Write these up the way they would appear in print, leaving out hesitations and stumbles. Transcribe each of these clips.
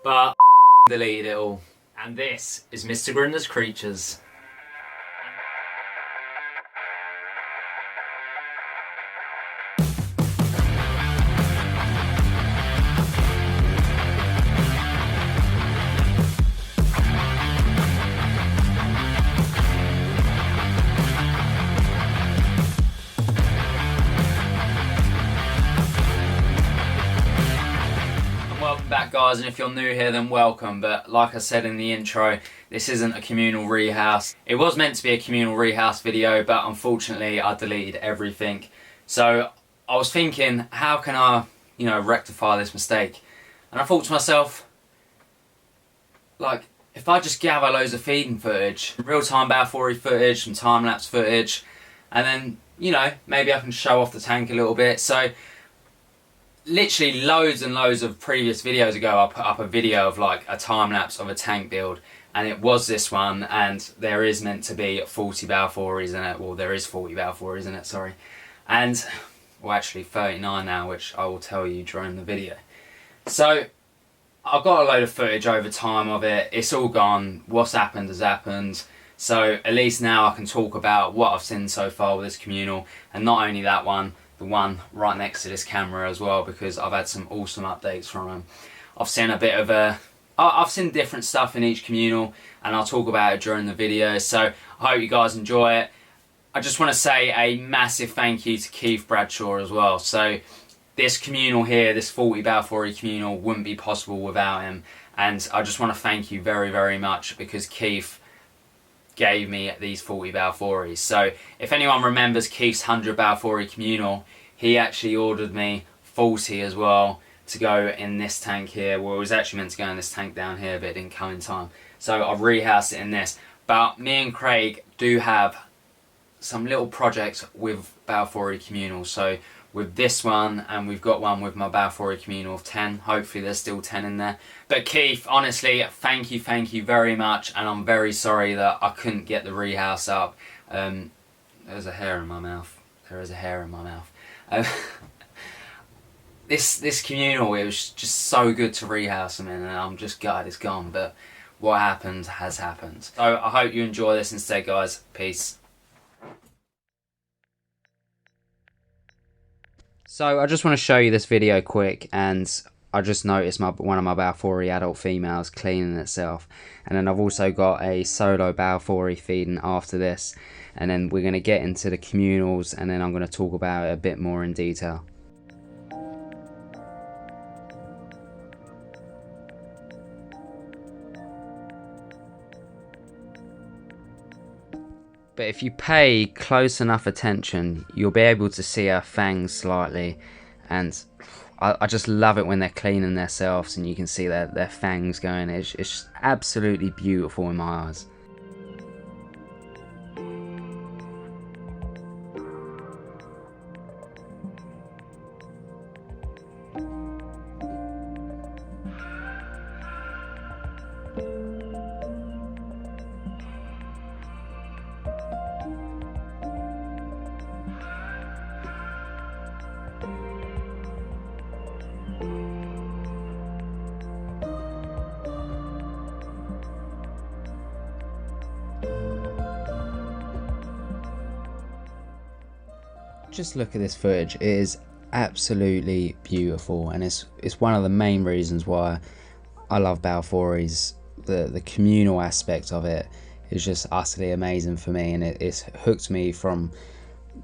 but deleted it all. And this is Mr. Grindlers Creatures. Back guys, and if you're new here then welcome, but like I said in the intro, this isn't a communal rehouse. It was meant to be a communal rehouse video, but unfortunately I deleted everything. So I was thinking, how can I, rectify this mistake? And I thought to myself, like, if I just gather loads of feeding footage, real-time BALFOURI footage, some time-lapse footage, and then, maybe I can show off the tank a little bit. So literally loads and loads of previous videos ago I put up a video of like a time lapse of a tank build, and it was this one, and there is meant to be 40 BALFOURIs in it. Well, there is 40 BALFOURIs in it, sorry. And, well, actually 39 now, which I will tell you during the video. So I've got a load of footage over time of it. It's all gone. What's happened has happened. So at least now I can talk about what I've seen so far with this communal, and not only that one, the one right next to this camera as well, because I've had some awesome updates from them. I've seen a bit of I've seen different stuff in each communal, and I'll talk about it during the video, so I hope you guys enjoy it. I just want to say a massive thank you to Keith Bradshaw as well. So this communal here, this 40 BALFOURI communal, wouldn't be possible without him, and I just want to thank you very, very much, because Keith gave me these 40 BALFOURIs. So if anyone remembers Keith's 100 BALFOURI communal, he actually ordered me 40 as well to go in this tank here. Well, it was actually meant to go in this tank down here, but it didn't come in time. So I've rehoused it in this. But me and Craig do have some little projects with BALFOURI communal. So with this one, and we've got one with my BALFOURI communal of 10. Hopefully there's still 10 in there. But Keith, honestly, thank you very much, and I'm very sorry that I couldn't get the rehouse up. There's a hair in my mouth. There is a hair in my mouth. This communal, it was just so good to rehouse them in, and I'm just gutted it's gone, but what happened has happened. So I hope you enjoy this instead, guys. Peace. So I just want to show you this video quick, and I just noticed one of my BALFOURI adult females cleaning itself, and then I've also got a solo BALFOURI feeding after this, and then we're going to get into the communals, and then I'm going to talk about it a bit more in detail. But if you pay close enough attention, you'll be able to see her fangs slightly, and I just love it when they're cleaning themselves and you can see their fangs going. It's absolutely beautiful in my eyes. Just look at this footage. It is absolutely beautiful, and it's one of the main reasons why I love BALFOURIs. The communal aspect of it is just utterly amazing for me, and it's hooked me from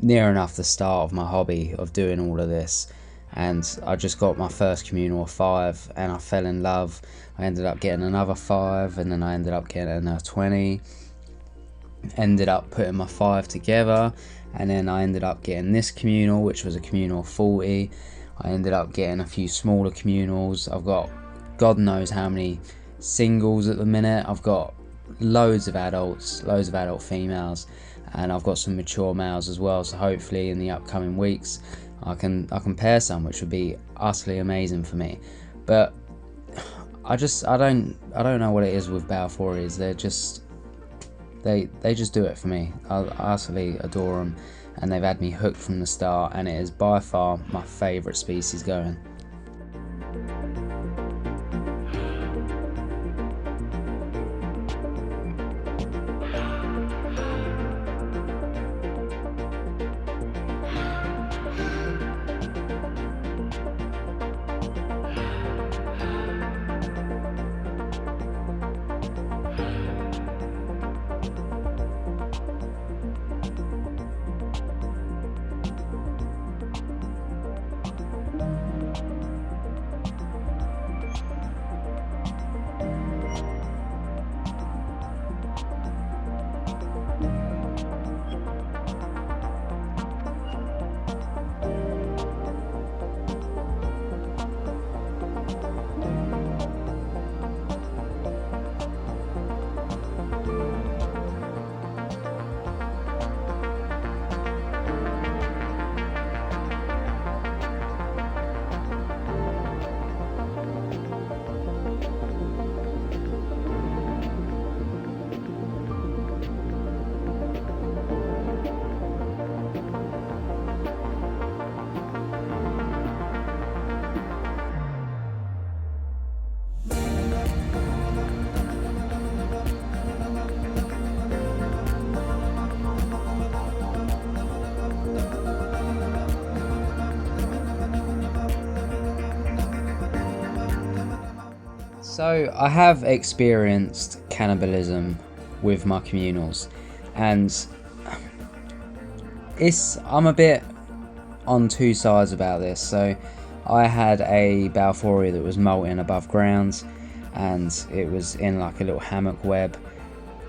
near enough the start of my hobby of doing all of this. And I just got my first communal of 5, and I fell in love. I ended up getting another 5, and then I ended up getting a 20. Ended up putting my 5 together, and then I ended up getting this communal, which was a communal of 40. I ended up getting a few smaller communals. I've got God knows how many singles at the minute. I've got loads of adults, loads of adult females, and I've got some mature males as well. So hopefully in the upcoming weeks I can pair some, which would be utterly amazing for me. But I don't know what it is with BALFOURIs. They're just They just do it for me. I utterly adore them, and they've had me hooked from the start, and it is by far my favourite species going. So I have experienced cannibalism with my communals, and I'm a bit on two sides about this. So I had a BALFOURI that was molting above ground, and it was in like a little hammock web.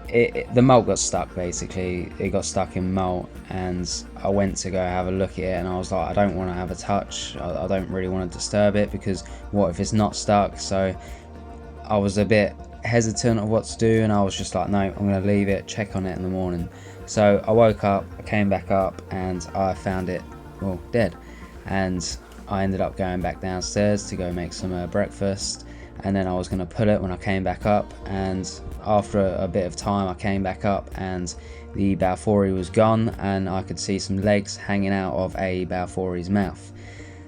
The molt got stuck, basically. It got stuck in molt, and I went to go have a look at it, and I was like, I don't want to have a touch. I don't really want to disturb it, because what if it's not stuck? So I was a bit hesitant of what to do, and I was just like, no, I'm going to leave it, check on it in the morning. So I woke up, I came back up, and I found it, well, dead. And I ended up going back downstairs to go make some breakfast, and then I was going to pull it when I came back up, and after a bit of time I came back up and the BALFOURI was gone, and I could see some legs hanging out of a BALFOURI's mouth.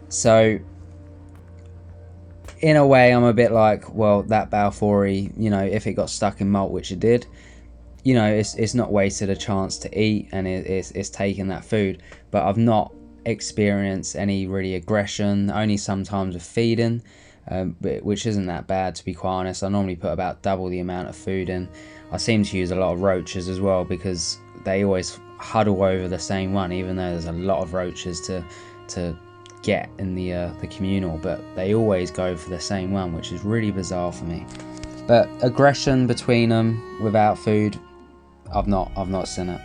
So in a way I'm a bit like, well, that BALFOURI, you know, if it got stuck in molt, which it did, you know, it's not wasted a chance to eat, and it's taken that food. But I've not experienced any really aggression, only sometimes with feeding, which isn't that bad, to be quite honest. I normally put about double the amount of food in. I seem to use a lot of roaches as well, because they always huddle over the same one, even though there's a lot of roaches to get in the communal, but they always go for the same one, which is really bizarre for me. But aggression between them without food, I've not seen it.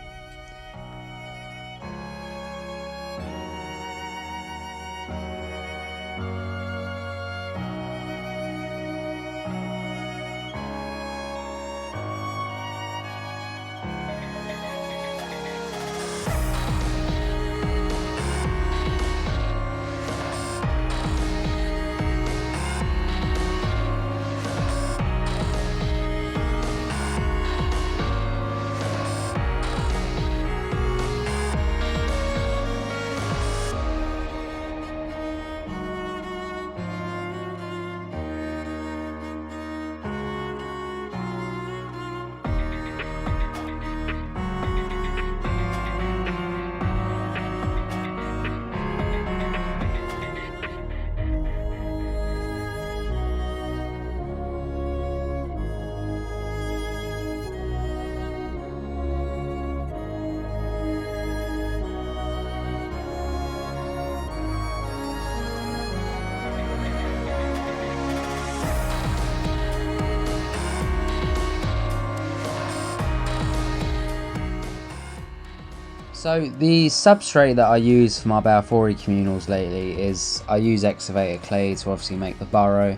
So the substrate that I use for my BALFOURI communals lately is, I use excavator clay to obviously make the burrow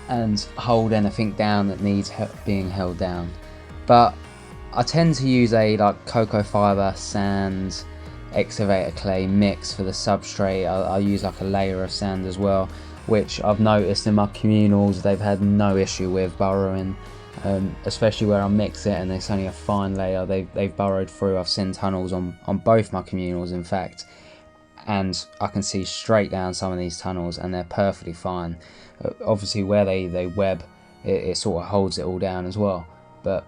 and hold anything down that needs being held down. But I tend to use a like cocoa fibre, sand, excavator clay mix for the substrate. I use like a layer of sand as well, which I've noticed in my communals they've had no issue with burrowing. Especially where I mix it and it's only a fine layer, they've burrowed through. I've seen tunnels on both my communals, in fact, and I can see straight down some of these tunnels and they're perfectly fine. Obviously where they web, it sort of holds it all down as well. But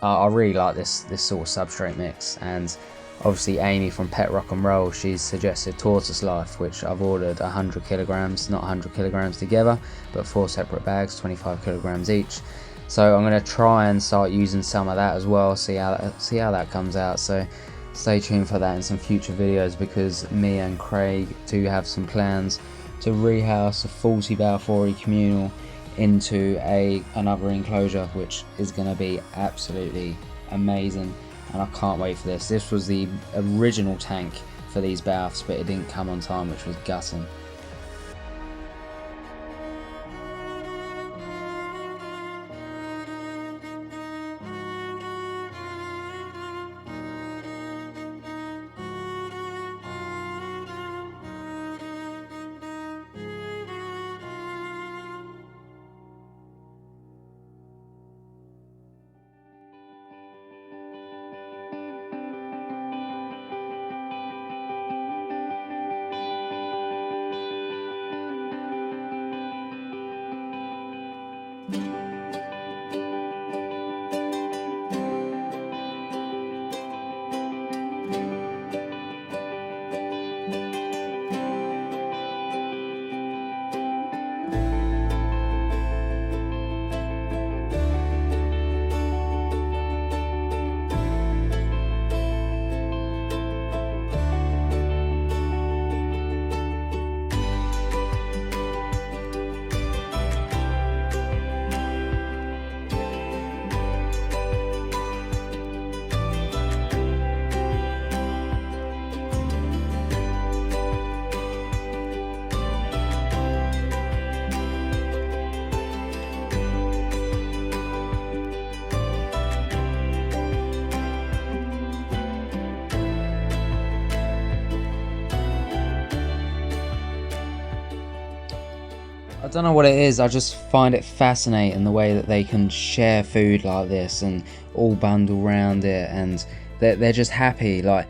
I really like this sort of substrate mix. And obviously Amy from Pet Rock and Roll, she's suggested Tortoise Life, which I've ordered 100 kilograms, not 100 kilograms together, but 4 separate bags, 25 kilograms each. So I'm going to try and start using some of that as well, see how that comes out. So stay tuned for that in some future videos, because me and Craig do have some plans to rehouse a 40 BALFOURI communal into another enclosure, which is going to be absolutely amazing, and I can't wait for this. This was the original tank for these BALFs, but it didn't come on time, which was gutting. I don't know what it is, I just find it fascinating the way that they can share food like this and all bundle around it, and they're just happy. Like,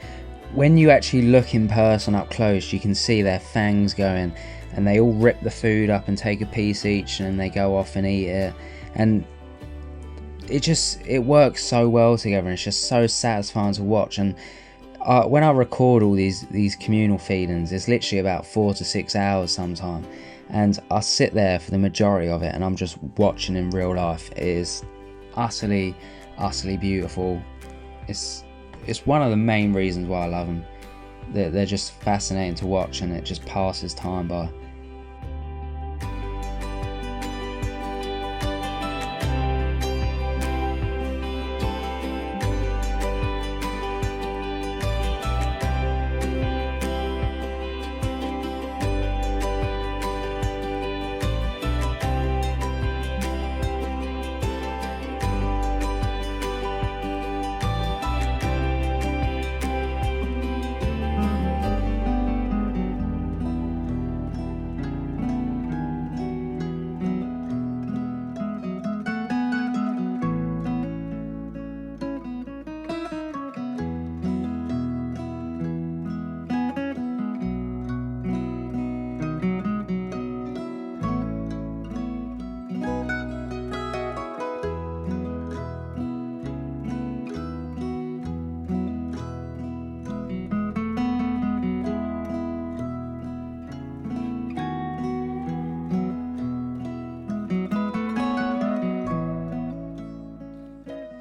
when you actually look in person up close, you can see their fangs going, and they all rip the food up and take a piece each, and then they go off and eat it, and it works so well together, and it's just so satisfying to watch. And when I record all these communal feedings, it's literally about 4 to 6 hours sometimes, and I sit there for the majority of it and I'm just watching in real life. It is utterly beautiful. It's one of the main reasons why I love them. They're just fascinating to watch, and it just passes time by.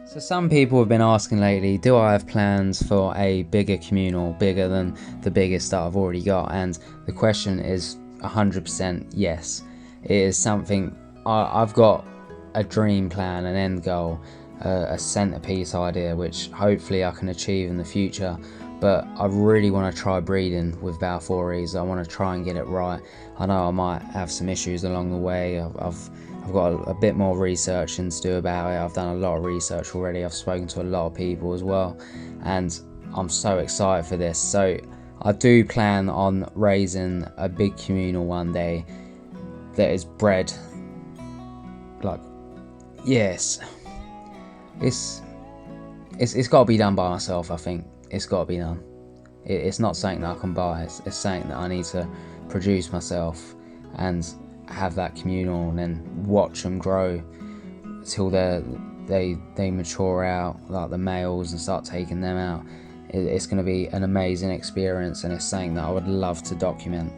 So some people have been asking lately, do I have plans for a bigger communal, bigger than the biggest that I've already got? And the question is 100% yes. It is something, I've got a dream plan, an end goal, a centerpiece idea, which hopefully I can achieve in the future. But I really want to try breeding with BALFOURIs. I want to try and get it right. I know I might have some issues along the way. I've got a bit more researching to do about it. I've done a lot of research already. I've spoken to a lot of people as well, and I'm so excited for this. So I do plan on raising a big communal one day that is bred like, yes, it's got to be done by myself. I think it's got to be done. It's not something that I can buy. It's something that I need to produce myself and have that communal, and then watch them grow till they mature out, like the males, and start taking them out. It's going to be an amazing experience, and it's something that I would love to document.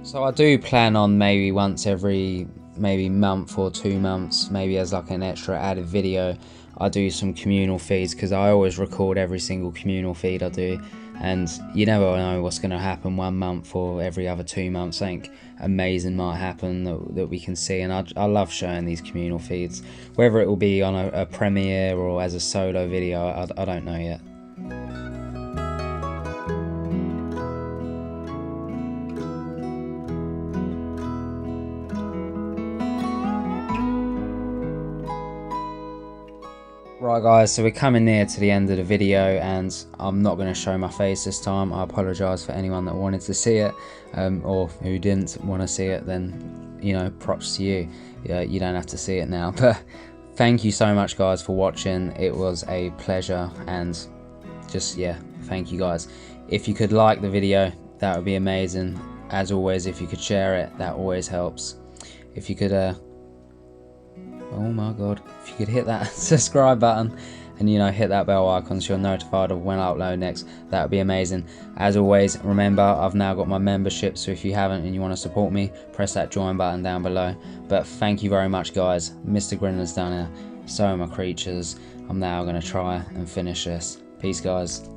So I do plan on maybe once every month or 2 months, maybe as like an extra added video, I do some communal feeds, because I always record every single communal feed I do, and you never know what's going to happen 1 month or every other 2 months. Something amazing might happen that we can see, and I love showing these communal feeds, whether it will be on a premiere or as a solo video, I don't know yet. Right guys, so we're coming near to the end of the video, and I'm not going to show my face this time. I apologise for anyone that wanted to see it, or who didn't want to see it. Then, you know, props to you. You don't have to see it now. But thank you so much guys for watching. It was a pleasure, and just, yeah, thank you guys. If you could like the video, that would be amazing. As always, if you could share it, that always helps. If you could oh my god, if you could hit that subscribe button and, you know, hit that bell icon so you're notified of when I upload next, that would be amazing. As always, remember, I've now got my membership, so if you haven't and you want to support me, press that join button down below. But thank you very much guys. Mr. Grindlers down here, so are my creatures. I'm now going to try and finish this. Peace guys.